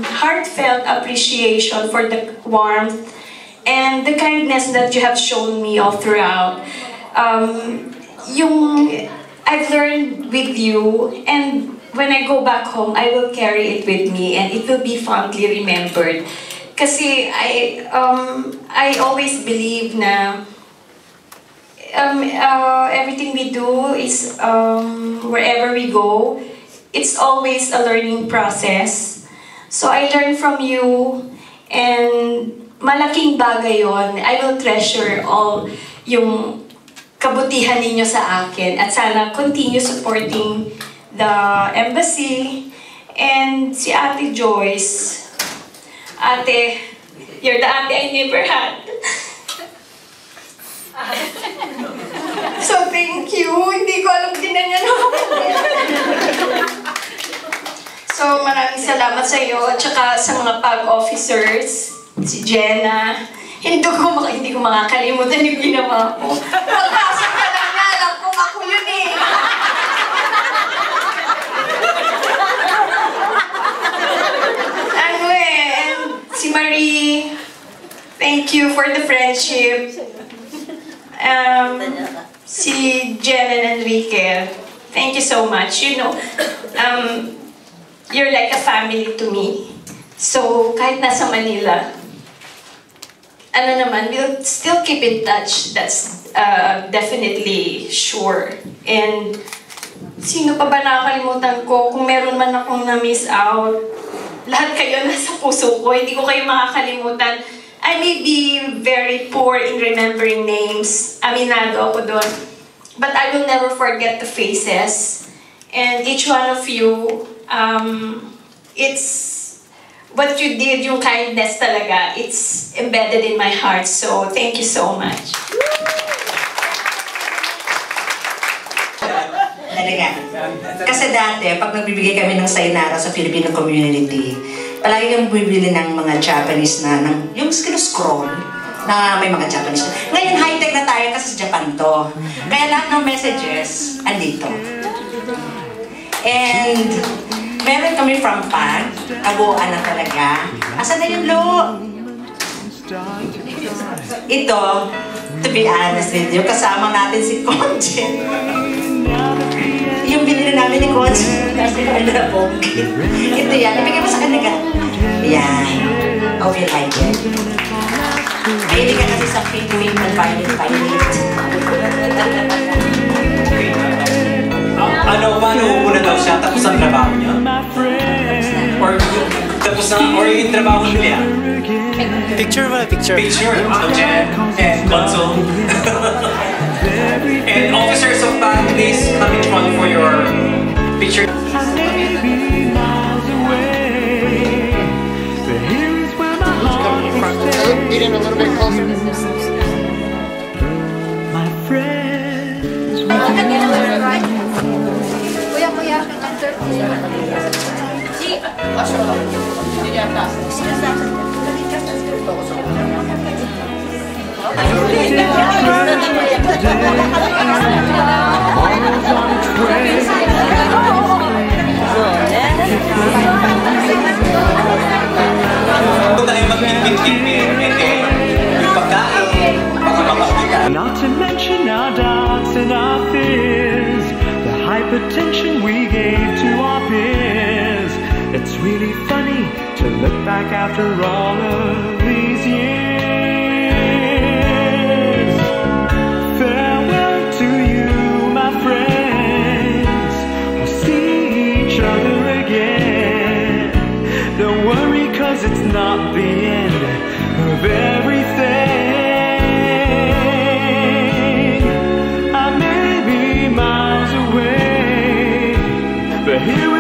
heartfelt appreciation for the warmth and the kindness that you have shown me all throughout. I've learned with you, and when I go back home, I will carry it with me, and it will be fondly remembered. Kasi I always believe na everything we do is wherever we go, it's always a learning process. So I learn from you, and malaking bagay yon. I will treasure all yung kabutihan ninyo sa akin at sana continue supporting the embassy And si Ate Joyce. Ate, you're the ate I never had. So thank you. Hindi ko alam din na niya So maraming salamat sa iyo at saka sa mga PAG officers, si Jenna. Hindi ko makakalimutan yung ginawa ko. Pagpasok ka lang na, alam kong ako yun eh. And si Marie, thank you for the friendship. Si Jen and Enrique, thank you so much. You know, you're like a family to me. So kahit nasa Manila, we'll still keep in touch. That's definitely sure. And sino pa ba nakakalimutan ko? Kung meron man akong na-miss out, lahat kayo nasa puso ko. Hindi ko kayo makakalimutan. I may be very poor in remembering names. Aminado ako doon. But I will never forget the faces. And each one of you, it's what you did, yung kindness talaga, it's embedded in my heart. So, thank you so much. Talaga. Kasi dati, pag nagbibigay kami ng sayonara sa Filipino community, palagi kami bumibili ng mga Japanese na, yung scroll na may mga Japanese. Ngayon, high-tech na tayo kasi sa Japan to. Kaya lahat ng messages, andito. And meron kami from PAG, kabuuan na talaga. Asan na yung lo? Ito, to be honest with you, kasama natin si Conchit. Yung binili namin ni Conchit, kasi kami na pogi. Ito yan, ibigay mo sa kanila. Yan. Hope you like it. Mahilig ka kasi sa pink and violet. Paano muna daw siya tapos ang trabaho niya? Or yung trabaho niya? Picture. Picture. Jen and Console. And officers of PAG, please come in front for your picture. Get in a little bit closer. My friends. Kuya, answer. Not to mention our doubts and our fears, the hypertension we gave to our peers. It's really funny to look back after all of these years. Farewell to you, my friends. We'll see each other again. Don't worry, 'cause it's not the end of everything. I may be miles away, but here we